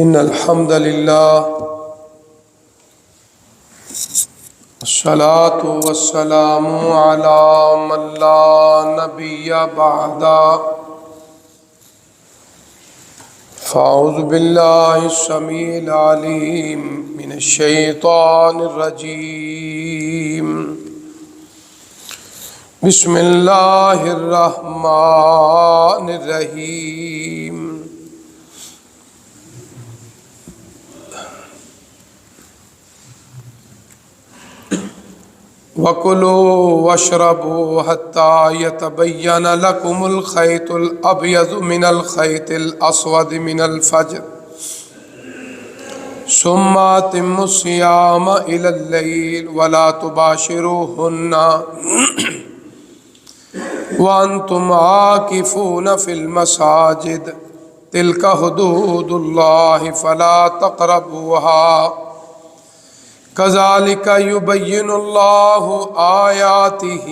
ان الحمد للہ والصلاة والسلام علی من لا نبی بعدہ فاعوذ باللہ السمیع العلیم من الشیطان الرجیم بسم اللہ الرحمن الرحیم وَكُلُوا وَاشْرَبُوا حَتَّى يَتَبَيَّنَ لَكُمُ الْخَيْطُ الْأَبْيَضُ مِنَ الْخَيْطِ الْأَسْوَدِ مِنَ الْفَجْرِ ثُمَّ أَتِمُّوا الصِّيَامَ إِلَى اللَّيْلِ وَلَا تُبَاشِرُوهُنَّ وَأَنْتُمْ عَاكِفُونَ فِي الْمَسَاجِدِ تِلْكَ حُدُودُ اللَّهِ فَلَا تَقْرَبُوهَا كَذَلِكَ يُبَيِّنُ اللَّهُ آيَاتِهِ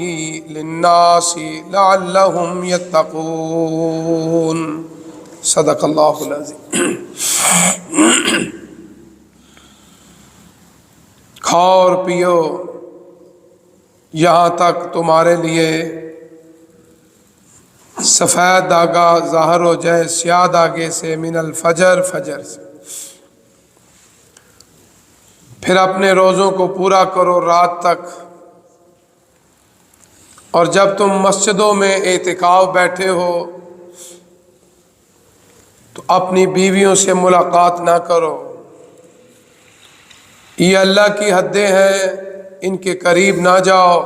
لِلنَّاسِ لَعَلَّهُمْ يَتَّقُونَ صدق اللہ العظیم۔ کھاؤ اور پیو یہاں تک تمہارے لیے سفید داغا ظاہر ہو جائے سیاہ داغے سے، من الفجر، فجر سے۔ پھر اپنے روزوں کو پورا کرو رات تک، اور جب تم مسجدوں میں اعتکاف بیٹھے ہو تو اپنی بیویوں سے ملاقات نہ کرو، یہ اللہ کی حدیں ہیں، ان کے قریب نہ جاؤ۔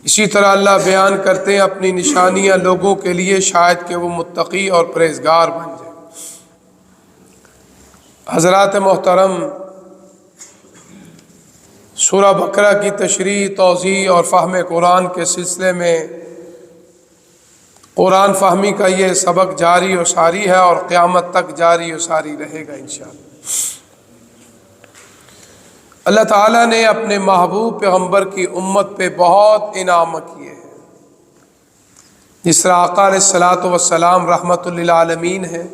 اسی طرح اللہ بیان کرتے ہیں اپنی نشانیاں لوگوں کے لیے، شاید کہ وہ متقی اور پرہیزگار بن جائیں۔ حضرات محترم، سورہ بقرہ کی تشریح، توضیح اور فہم قرآن کے سلسلے میں قرآن فہمی کا یہ سبق جاری و ساری ہے، اور قیامت تک جاری و ساری رہے گا انشاءاللہ۔ اللہ تعالیٰ نے اپنے محبوب پیغمبر کی امت پہ بہت انعام کیے ہیں۔ جس طرح آقا علیہ الصلوۃ والسلام رحمت للعالمین ہیں،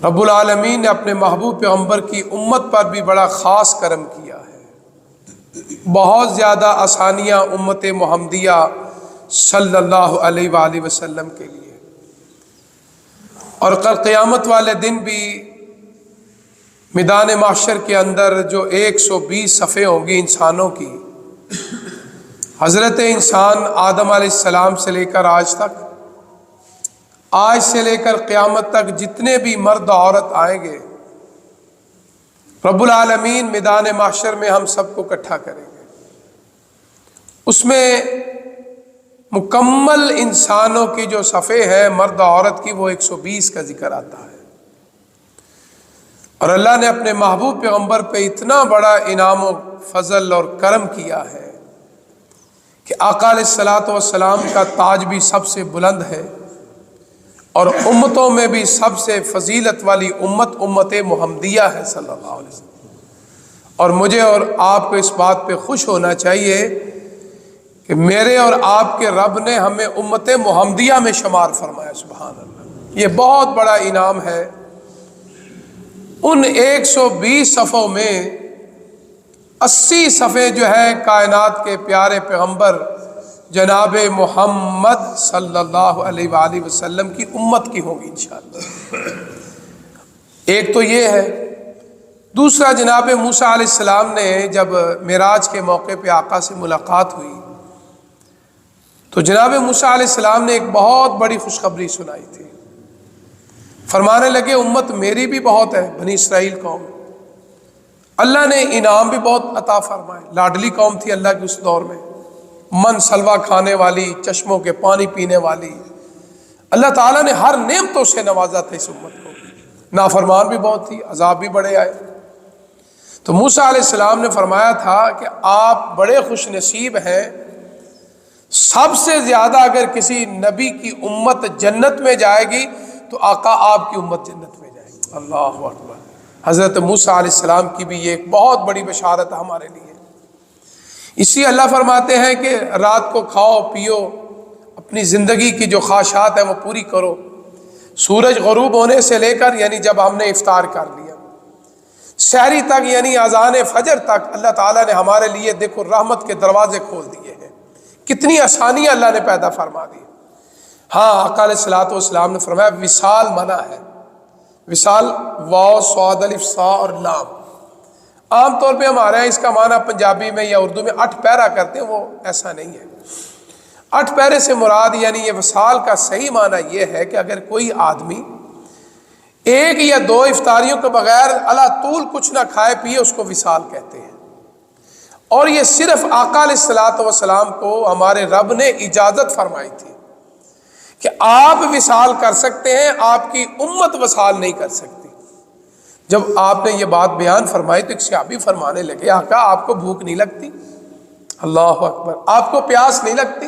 رب العالمین نے اپنے محبوب پیغمبر کی امت پر بھی بڑا خاص کرم کیا ہے۔ بہت زیادہ آسانیاں امت محمدیہ صلی اللہ علیہ وآلہ وسلم کے لیے، اور کل قیامت والے دن بھی میدان محشر کے اندر جو 120 صفیں ہوں گی انسانوں کی، حضرت انسان آدم علیہ السلام سے لے کر آج سے لے کر قیامت تک جتنے بھی مرد عورت آئیں گے، رب العالمین میدان محشر میں ہم سب کو اکٹھا کریں گے۔ اس میں مکمل انسانوں کی جو صفیں ہیں مرد عورت کی، وہ 120 کا ذکر آتا ہے۔ اور اللہ نے اپنے محبوب پیغمبر پہ اتنا بڑا انعام و فضل اور کرم کیا ہے کہ آقا علیہ الصلوۃ والسلام کا تاج بھی سب سے بلند ہے، اور امتوں میں بھی سب سے فضیلت والی امت محمدیہ ہے صلی اللہ علیہ وسلم۔ اور مجھے اور آپ کو اس بات پہ خوش ہونا چاہیے کہ میرے اور آپ کے رب نے ہمیں امت محمدیہ میں شمار فرمایا، سبحان اللہ۔ یہ بہت بڑا انعام ہے۔ ان 120 صفوں میں 80 صفیں جو ہے کائنات کے پیارے پیغمبر جناب محمد صلی اللہ علیہ وآلہ وسلم کی امت کی ہوں گی انشاءاللہ۔ ایک تو یہ ہے۔ دوسرا، جناب موسیٰ علیہ السلام نے جب معراج کے موقع پہ آقا سے ملاقات ہوئی تو جناب موسیٰ علیہ السلام نے ایک بہت بڑی خوشخبری سنائی تھی۔ فرمانے لگے امت میری بھی بہت ہے، بنی اسرائیل قوم، اللہ نے انعام بھی بہت عطا فرمائے، لاڈلی قوم تھی اللہ کی اس دور میں، من سلوا کھانے والی، چشموں کے پانی پینے والی، اللہ تعالیٰ نے ہر نعمتوں سے نوازا تھا اس امت کو۔ نافرمان بھی بہت تھی، عذاب بھی بڑے آئے۔ تو موسیٰ علیہ السلام نے فرمایا تھا کہ آپ بڑے خوش نصیب ہیں، سب سے زیادہ اگر کسی نبی کی امت جنت میں جائے گی تو آقا آپ کی امت جنت میں جائے گی۔ اللہ اکبر۔ حضرت موسیٰ علیہ السلام کی بھی یہ ایک بہت بڑی بشارت ہے ہمارے لیے۔ اسی اللہ فرماتے ہیں کہ رات کو کھاؤ پیو، اپنی زندگی کی جو خواہشات ہیں وہ پوری کرو، سورج غروب ہونے سے لے کر یعنی جب ہم نے افطار کر لیا، سحری تک یعنی اذان فجر تک اللہ تعالیٰ نے ہمارے لیے دیکھو رحمت کے دروازے کھول دیے ہیں، کتنی آسانیاں اللہ نے پیدا فرما دی۔ ہاں آقا علیہ الصلوۃ والسلام نے فرمایا وصال منع ہے، وصال واو صاد الف صا اور لام، عام طور پہ ہمارے یہاں اس کا معنی پنجابی میں یا اردو میں 8 پیرا کرتے ہیں، وہ ایسا نہیں ہے۔ 8 پیرے سے مراد یعنی یہ وصال کا صحیح معنی یہ ہے کہ اگر کوئی آدمی 1 یا 2 افطاریوں کے بغیر علا طول کچھ نہ کھائے پیے اس کو وصال کہتے ہیں۔ اور یہ صرف آقا علیہ الصلوۃ والسلام کو ہمارے رب نے اجازت فرمائی تھی کہ آپ وصال کر سکتے ہیں، آپ کی امت وصال نہیں کر سکتی۔ جب آپ نے یہ بات بیان فرمائی تو ایک صحابی فرمانے لگے آقا آپ کو بھوک نہیں لگتی؟ اللہ اکبر، آپ کو پیاس نہیں لگتی؟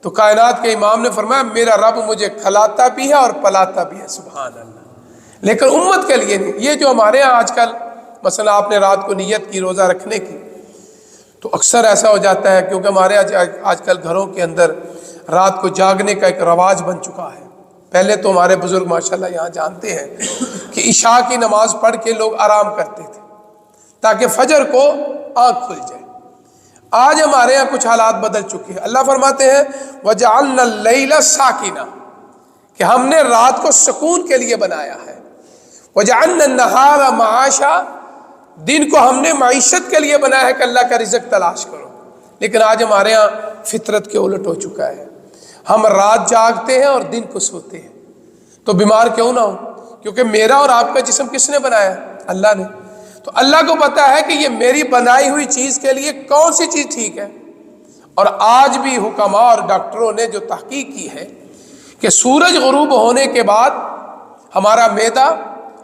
تو کائنات کے امام نے فرمایا میرا رب مجھے کھلاتا بھی ہے اور پلاتا بھی ہے، سبحان اللہ، لیکن امت کے لیے نہیں۔ یہ جو ہمارے ہاں آج کل مثلا آپ نے رات کو نیت کی روزہ رکھنے کی، تو اکثر ایسا ہو جاتا ہے کیونکہ ہمارے آج کل گھروں کے اندر رات کو جاگنے کا ایک رواج بن چکا ہے۔ پہلے تو ہمارے بزرگ ماشاءاللہ یہاں جانتے ہیں کہ عشاء کی نماز پڑھ کے لوگ آرام کرتے تھے تاکہ فجر کو آنکھ کھل جائے۔ آج ہمارے یہاں کچھ حالات بدل چکے ہیں۔ اللہ فرماتے ہیں وَجَعَلْنَا اللَّيْلَ سَاكِنًا، کہ ہم نے رات کو سکون کے لیے بنایا ہے۔ وَجَعَلْنَا النَّهَارَ مَعَاشًا، دن کو ہم نے معیشت کے لیے بنایا ہے کہ اللہ کا رزق تلاش کرو۔ لیکن آج ہمارے ہاں فطرت کے الٹ ہو چکا ہے، ہم رات جاگتے ہیں اور دن کو سوتے ہیں۔ تو بیمار کیوں نہ ہو؟ کیونکہ میرا اور آپ کا جسم کس نے بنایا؟ اللہ نے۔ تو اللہ کو پتا ہے کہ یہ میری بنائی ہوئی چیز کے لیے کون سی چیز ٹھیک ہے۔ اور آج بھی حکماء اور ڈاکٹروں نے جو تحقیق کی ہے کہ سورج غروب ہونے کے بعد ہمارا معدہ،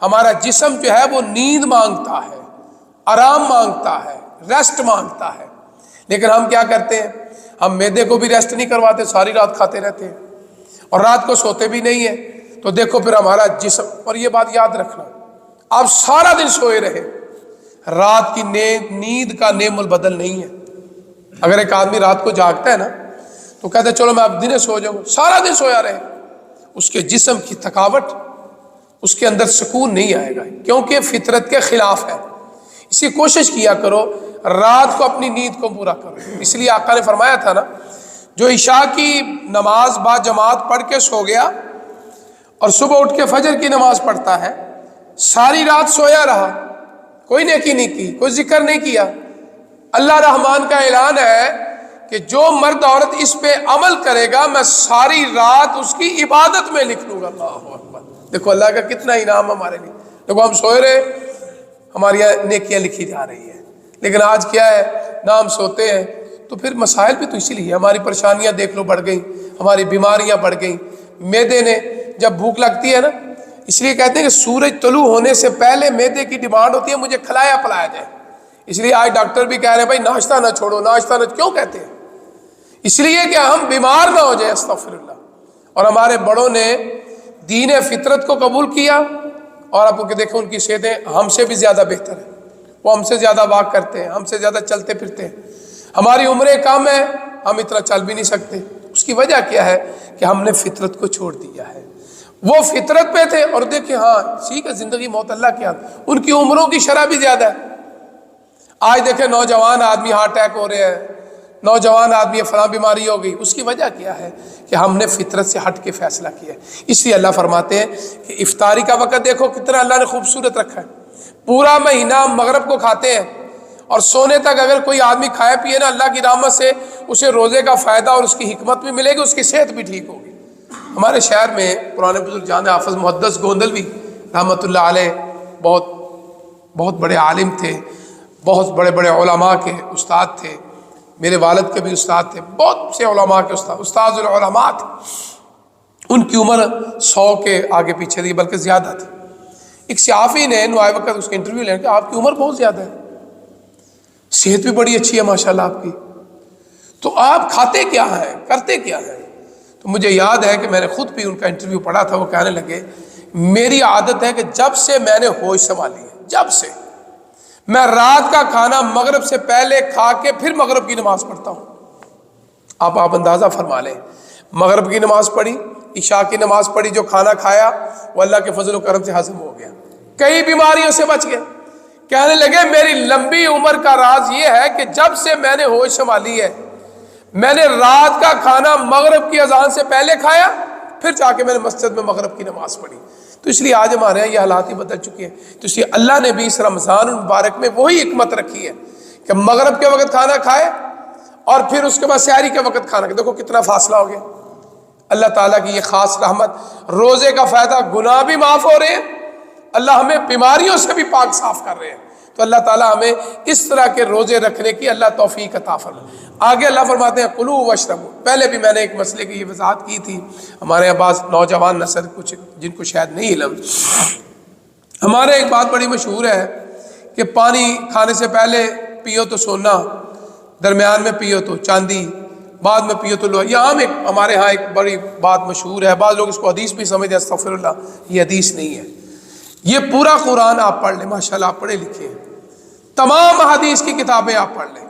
ہمارا جسم جو ہے وہ نیند مانگتا ہے، آرام مانگتا ہے، ریسٹ مانگتا ہے۔ لیکن ہم کیا کرتے ہیں؟ ہم معدے کو بھی ریسٹ نہیں کرواتے، ساری رات کھاتے رہتے ہیں اور رات کو سوتے بھی نہیں ہیں۔ تو دیکھو پھر ہمارا جسم، اور یہ بات یاد رکھنا، آپ سارا دن سوئے رہے، رات کی نیند کا نعم البدل نہیں ہے۔ اگر ایک آدمی رات کو جاگتا ہے نا تو کہتے ہیں چلو میں اب دن سو جاؤں، سارا دن سویا رہے، اس کے جسم کی تھکاوٹ، اس کے اندر سکون نہیں آئے گا، کیونکہ فطرت کے خلاف ہے۔ اسی کوشش کیا کرو رات کو اپنی نیند کو پورا کرو۔ اس لیے آقا نے فرمایا تھا نا، جو عشاء کی نماز با جماعت پڑھ کے سو گیا اور صبح اٹھ کے فجر کی نماز پڑھتا ہے، ساری رات سویا رہا، کوئی نیکی نہیں کی، کوئی ذکر نہیں کیا، اللہ رحمان کا اعلان ہے کہ جو مرد عورت اس پہ عمل کرے گا میں ساری رات اس کی عبادت میں لکھ لوں گا۔ اللہ اکبر، دیکھو اللہ کا کتنا انعام ہمارے لیے۔ دیکھو ہم سوئے رہے، ہماری نیکیاں لکھی جا رہی ہیں۔ لیکن آج کیا ہے، نہ ہم سوتے ہیں، تو پھر مسائل بھی تو اسی لیے، ہماری پریشانیاں دیکھ لو بڑھ گئیں، ہماری بیماریاں بڑھ گئیں۔ معدے نے جب بھوک لگتی ہے نا، اس لیے کہتے ہیں کہ سورج طلوع ہونے سے پہلے معدے کی ڈیمانڈ ہوتی ہے مجھے کھلایا پلایا جائے۔ اس لیے آج ڈاکٹر بھی کہہ رہے ہیں بھائی ناشتہ نہ چھوڑو، ناشتہ نہ، کیوں کہتے ہیں؟ اس لیے کہ ہم بیمار نہ ہو جائیں، استغفر اللہ۔ اور ہمارے بڑوں نے دین فطرت کو قبول کیا، اور آپ کو دیکھیں ان کی صحتیں ہم سے بھی زیادہ بہتر ہیں، وہ ہم سے زیادہ واک کرتے ہیں، ہم سے زیادہ چلتے پھرتے ہیں۔ ہماری عمریں کم ہیں، ہم اتنا چل بھی نہیں سکتے۔ اس کی وجہ کیا ہے کہ ہم نے فطرت کو چھوڑ دیا ہے۔ وہ فطرت پہ تھے، اور دیکھیں ہاں ٹھیک ہے زندگی موت اللہ کے ہاتھ، ان کی عمروں کی شرح بھی زیادہ ہے۔ آج دیکھیں نوجوان آدمی ہارٹ اٹیک ہو رہے ہیں، نوجوان آدمی فلاں بیماری ہو گئی، اس کی وجہ کیا ہے کہ ہم نے فطرت سے ہٹ کے فیصلہ کیا ہے۔ اس لیے اللہ فرماتے ہیں کہ افطاری کا وقت دیکھو کتنا اللہ نے خوبصورت رکھا ہے۔ پورا مہینہ ہم مغرب کو کھاتے ہیں، اور سونے تک اگر کوئی آدمی کھائے پیے نا، اللہ کی رحمت سے اسے روزے کا فائدہ اور اس کی حکمت بھی ملے گی، اس کی صحت بھی ٹھیک ہوگی۔ ہمارے شہر میں پرانے بزرگ جان حافظ محدث گوندلوی رحمۃ اللہ علیہ بہت بڑے عالم تھے، بہت بڑے بڑے علماء کے استاد تھے، میرے والد کے بھی استاد تھے، بہت سے علماء کے استاد العلماء تھے۔ ان کی عمر 100 کے آگے پیچھے تھی، بلکہ زیادہ تھی۔ ایک صحافی نے نوائے وقت اس کے انٹرویو لینے کہ آپ کی عمر بہت زیادہ ہے، صحت بھی بڑی اچھی ہے ماشاءاللہ آپ کی، تو آپ کھاتے کیا ہیں، کرتے کیا ہیں؟ تو مجھے یاد ہے کہ میں نے خود بھی ان کا انٹرویو پڑھا تھا، وہ کہنے لگے میری عادت ہے کہ جب سے میں نے ہوش سنبھالی ہے، جب سے میں رات کا کھانا مغرب سے پہلے کھا کے پھر مغرب کی نماز پڑھتا ہوں۔ آپ اندازہ فرما لیں، مغرب کی نماز پڑھی، عشاء کی نماز پڑھی، جو کھانا کھایا وہ اللہ کے فضل و کرم سے ہضم ہو گیا، کئی بیماریوں سے بچ گئے۔ کہنے لگے میری لمبی عمر کا راز یہ ہے کہ جب سے میں نے ہوش سنبھالی ہے، میں نے رات کا کھانا مغرب کی اذان سے پہلے کھایا، پھر جا کے میں نے مسجد میں مغرب کی نماز پڑھی۔ تو اس لیے آج ہمارے یہاں یہ حالات ہی بدل چکی ہیں۔ تو اس لیے اللہ نے بھی اس رمضان المبارک میں وہی حکمت رکھی ہے کہ مغرب کے وقت کھانا کھائے اور پھر اس کے بعد سحری کے وقت کھانا کھائے۔ دیکھو کتنا فاصلہ ہو گیا۔ اللہ تعالیٰ کی یہ خاص رحمت، روزے کا فائدہ، گناہ بھی معاف ہو رہے ہیں، اللہ ہمیں بیماریوں سے بھی پاک صاف کر رہے ہیں۔ تو اللہ تعالیٰ ہمیں اس طرح کے روزے رکھنے کی اللہ توفیق عطا فرمائے۔ آگے اللہ فرماتے ہیں کلوا واشربوا۔ پہلے بھی میں نے ایک مسئلے کی یہ وضاحت کی تھی، ہمارے یہاں بعض نوجوان نسل کچھ جن کو شاید نہیں علم، ہمارے ایک بات بڑی مشہور ہے کہ پانی کھانے سے پہلے پیو تو سونا، درمیان میں پیو تو چاندی، بعد میں پیو تو لوہا۔ یہ عام ایک ہمارے ہاں ایک بڑی بات مشہور ہے، بعض لوگ اس کو حدیث بھی سمجھتے ہیں، استغفر اللہ، یہ حدیث نہیں ہے۔ یہ پورا قرآن آپ پڑھ لیں، ماشاءاللہ آپ پڑھے لکھے ہیں، تمام حدیث کی کتابیں آپ پڑھ لیں،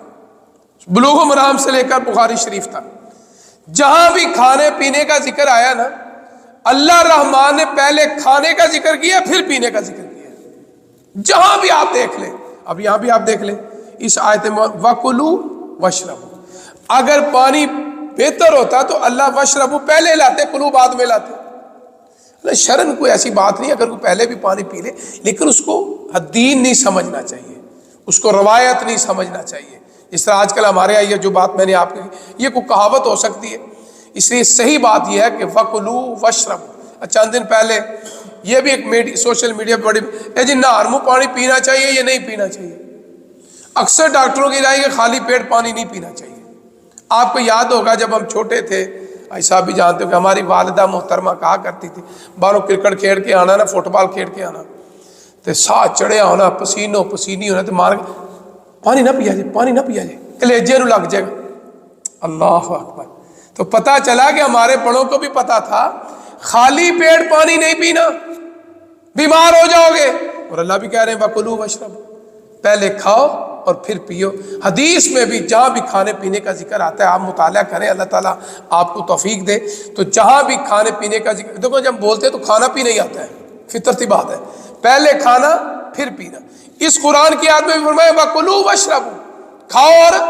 بلوغ المرام سے لے کر بخاری شریف تک، جہاں بھی کھانے پینے کا ذکر آیا نا، اللہ رحمان نے پہلے کھانے کا ذکر کیا پھر پینے کا ذکر کیا۔ جہاں بھی آپ دیکھ لیں، اب یہاں بھی آپ دیکھ لیں اس آیت میں وَكُلُوا وَاشْرَبُوا، اگر پانی بہتر ہوتا تو اللہ واشربوا پہلے لاتے، کلو بعد میں لاتے۔ شرن کوئی ایسی بات نہیں، اگر کوئی پہلے بھی پانی پی لے، لیکن اس کو دین نہیں سمجھنا چاہیے، اس کو روایت نہیں سمجھنا چاہیے۔ اس طرح آج کل ہمارے یہاں یہ جو بات میں نے آپ کی، یہ کوئی کہاوت ہو سکتی ہے، اس لیے صحیح بات یہ ہے کہ وَكُلُوا وَاشْرَبُوا۔ چند دن پہلے یہ بھی ایک سوشل میڈیا پہ بڑی جی نہار منہ پانی پینا چاہیے یا نہیں پینا چاہیے۔ اکثر ڈاکٹروں کی رائے کہ خالی پیٹ پانی نہیں پینا چاہیے۔ آپ کو یاد ہوگا جب ہم چھوٹے تھے، ایسا بھی جانتے ہو کہ ہماری والدہ محترمہ کہا کرتی تھی، بالوں کرکٹ کھیل کے آنا نا، فٹ بال کھیل کے آنا، تو ساتھ چڑھیا ہونا، پسینوں پسینی ہونا، تو مار پانی نہ پیا جائے، پانی نہ پیا جائے، کلیجے نو لگ جائے گا۔ اللہ اکبر۔ تو پتہ چلا کہ ہمارے بڑوں کو بھی پتا تھا خالی پیٹ پانی نہیں پینا، بیمار ہو جاؤ گے۔ اور اللہ بھی کہہ رہے ہیں وَكُلُوا وَاشْرَبُوا، پہلے کھاؤ اور پھر پیو۔ حدیث میں بھی جہاں بھی کھانے پینے کا ذکر آتا ہے، آپ مطالعہ کریں، اللہ تعالیٰ آپ کو توفیق دے۔ تو جہاں بھی کھانے پینے کا ذکر، دیکھو جب بولتے ہیں تو کھانا پینا ہی آتا ہے، فطرتی بات ہے، پہلے کھانا پھر پینا۔ اس قرآن کی آیت میں بھی فرمایا وَكُلُوا وَاشْرَبُوا، کھاؤ اور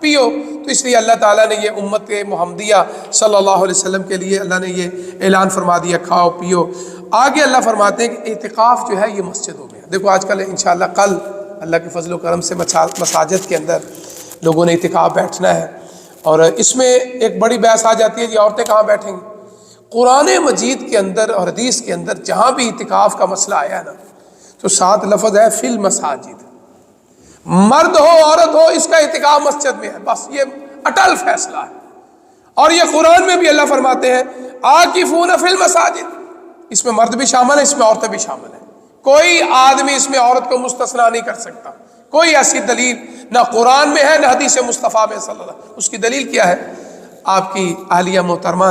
پیو۔ تو اس لیے اللہ تعالیٰ نے یہ امت محمدیہ صلی اللہ علیہ وسلم کے لیے اللہ نے یہ اعلان فرما دیا، کھاؤ پیو۔ آگے اللہ فرماتے ہیں کہ اعتکاف جو ہے یہ مسجد ہو گیا۔ دیکھو آج کل انشاءاللہ کل اللہ کے فضل و کرم سے مساجد کے اندر لوگوں نے اعتکاف بیٹھنا ہے، اور اس میں ایک بڑی بحث آ جاتی ہے جی عورتیں کہاں بیٹھیں گی۔ قرآن مجید کے اندر اور حدیث کے اندر جہاں بھی اعتکاف کا مسئلہ آیا ہے نا، تو 7 لفظ ہے فی المساجد، مرد ہو عورت ہو، اس کا اعتکاف مسجد میں ہے، بس یہ اٹل فیصلہ ہے۔ اور یہ قرآن میں بھی اللہ فرماتے ہیں عاکفون فی المساجد، اس میں مرد بھی شامل ہے، اس میں عورتیں بھی شامل ہیں، کوئی آدمی اس میں عورت کو مستثنا نہیں کر سکتا۔ کوئی ایسی دلیل نہ قرآن میں ہے نہ حدیث مصطفیٰ میں صلی اللہ علیہ وسلم۔ اس کی دلیل کیا ہے؟ آپ کی اہلیہ محترمہ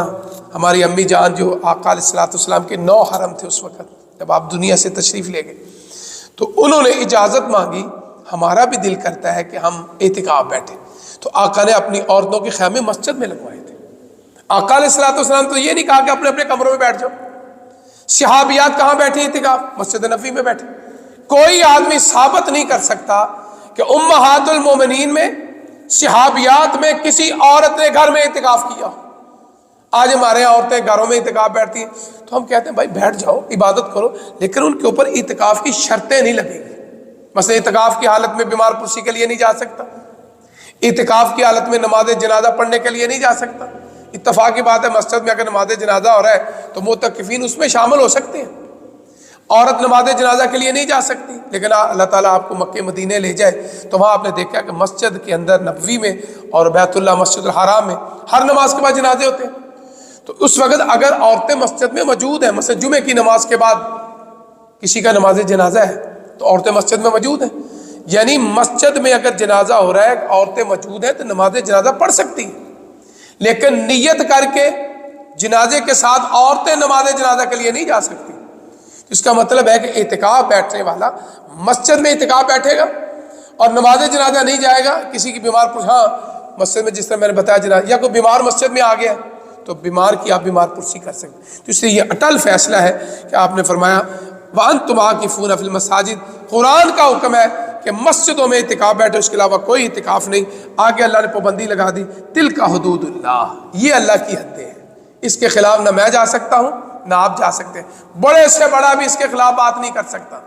ہماری امی جان جو آقا علیہ الصلوۃ والسلام کے 9 حرم تھے اس وقت جب آپ دنیا سے تشریف لے گئے، تو انہوں نے اجازت مانگی، ہمارا بھی دل کرتا ہے کہ ہم اعتکاف بیٹھیں، تو آقا نے اپنی عورتوں کے خیمے مسجد میں لگوائے تھے۔ آقا علیہ الصلوۃ والسلام تو یہ نہیں کہا کہ اپنے اپنے کمروں میں بیٹھ جاؤ۔ صحابیات کہاں بیٹھی اعتکاف؟ مسجد نبوی میں بیٹھے۔ کوئی آدمی ثابت نہیں کر سکتا کہ امہات المومنین میں، صحابیات میں کسی عورت نے گھر میں اعتکاف کیا۔ آج ہمارے یہاں عورتیں گھروں میں اعتکاف بیٹھتی ہیں، تو ہم کہتے ہیں بھائی بیٹھ جاؤ، عبادت کرو، لیکن ان کے اوپر اعتکاف کی شرطیں نہیں لگیں گی۔ مثلا اعتکاف کی حالت میں بیمار پرسی کے لیے نہیں جا سکتا، اعتکاف کی حالت میں نماز جنازہ پڑھنے کے لیے نہیں جا سکتا۔ اتفاق کی بات ہے مسجد میں اگر نماز جنازہ ہو رہا ہے تو معتکفین اس میں شامل ہو سکتے ہیں۔ عورت نماز جنازہ کے لیے نہیں جا سکتی، لیکن اللہ تعالیٰ آپ کو مکہ مدینے لے جائے تو وہاں آپ نے دیکھا کہ مسجد کے اندر نبوی میں اور بیت اللہ مسجد الحرام میں ہر نماز کے بعد جنازے ہوتے ہیں۔ تو اس وقت اگر عورتیں مسجد میں موجود ہیں، مثلا جمعے کی نماز کے بعد کسی کا نماز جنازہ ہے تو عورتیں مسجد میں موجود ہیں، یعنی مسجد میں اگر جنازہ ہو رہا ہے عورتیں موجود ہیں تو نماز جنازہ پڑھ سکتی ہیں، لیکن نیت کر کے جنازے کے ساتھ عورتیں نماز جنازہ کے لیے نہیں جا سکتی۔ اس کا مطلب ہے کہ اعتکاف بیٹھنے والا مسجد میں اعتکاف بیٹھے گا اور نماز جنازہ نہیں جائے گا۔ کسی کی بیمار ہاں مسجد میں، جس طرح میں نے بتایا جنازہ، یا کوئی بیمار مسجد میں آ گیا تو بیمار کی آپ بیمار پرسی کر سکتے ہیں۔ تو اس لیے یہ اٹل فیصلہ ہے کہ آپ نے فرمایا وَأَنْتُمْ عَاكِفُونَ فِي الْمَسَاجِدِ، قرآن کا حکم ہے کہ مسجدوں میں اعتکاف بیٹھو، اس کے علاوہ کوئی اعتکاف نہیں۔ آگے اللہ نے پابندی لگا دی، تِلْكَ حدود اللہ، یہ اللہ کی حدیں ہیں، اس کے خلاف نہ میں جا سکتا ہوں نہ آپ جا سکتے ہیں، بڑے سے بڑا بھی اس کے خلاف بات نہیں کر سکتا۔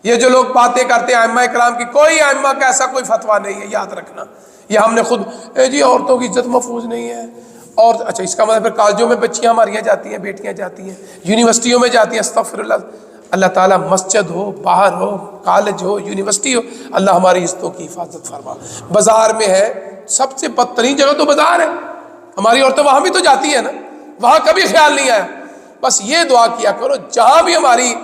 یہ جو لوگ باتیں کرتے ہیں ائمہ کرام کی، کوئی ائمہ کا ایسا کوئی فتویٰ نہیں ہے، یاد رکھنا۔ یہ ہم نے خود جی عورتوں کی عزت محفوظ نہیں ہے، اور اچھا اس کا مطلب پھر کالجوں میں بچیاں ہماریاں جاتی ہیں، بیٹیاں جاتی ہیں، یونیورسٹیوں میں جاتی ہیں، استغفر اللہ۔ اللہ تعالیٰ مسجد ہو، باہر ہو، کالج ہو، یونیورسٹی ہو، اللہ ہماری عزتوں کی حفاظت فرما۔ بازار میں ہے، سب سے بدترین جگہ تو بازار ہے، ہماری عورتیں وہاں بھی تو جاتی ہیں نا، وہاں کبھی خیال نہیں آیا۔ بس یہ دعا کیا کرو جہاں بھی ہماری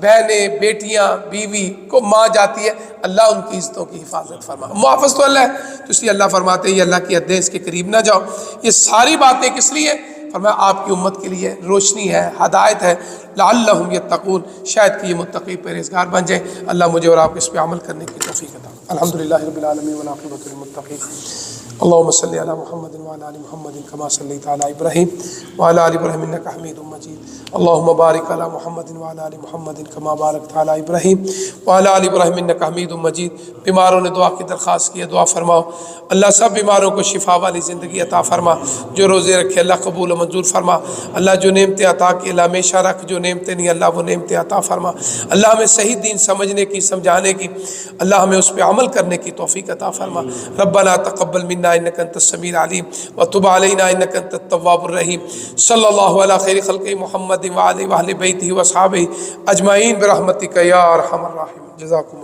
بہنیں، بیٹیاں، بیوی کو ماں جاتی ہے، اللہ ان کی عزتوں کی حفاظت فرما۔ محافظ تو اللہ ہے، تو اس لیے اللہ فرماتے ہیں یہ اللہ کی حدیں، اس کے قریب نہ جاؤ۔ یہ ساری باتیں کس لیے؟ فرمایا آپ کی امت کے لیے روشنی ہے، ہدایت ہے، لعلہم یتقون، شاید کہ یہ متقی پرہیزگار بن جائیں۔ اللہ مجھے اور آپ کو اس پہ عمل کرنے کی توفیق عطا۔ الحمدللہ رب العالمین والعاقبۃ للمتقین۔ اللهم صل على محمد وعلى ال محمد كما صليت على ابراهيم وعلى ال ابراهيم انك حميد مجيد اللهم بارك على محمد وعلى ال محمد كما باركت على ابراهيم وعلى ال ابراهيم انك حميد مجيد۔ بیماروں نے دعا کی درخواست کی ہے، دعا فرماؤ۔ اللہ سب بیماروں کو شفا والی زندگی عطا فرما، جو روزے رکھے اللہ قبول و منظور فرما۔ اللہ جو نعمتیں عطا کی اللہ ہمیشہ رکھ، جو نعمتیں نہیں اللہ وہ نعمتیں عطا فرما۔ اللہ ہمیں صحیح دین سمجھنے کی، سمجھانے کی، اللہ ہمیں اس پہ عمل کرنے کی توفیق عطا فرما۔ ربنا تقبل منا انك انت السميع العليم وتب علينا انك انت التواب الرحيم۔ صلی اللہ علی خیر خلق محمد وعلى اہل بیتہ واصحابہ اجمعین برحمتک یا ارحم الراحمین۔ جزاکم اللہ۔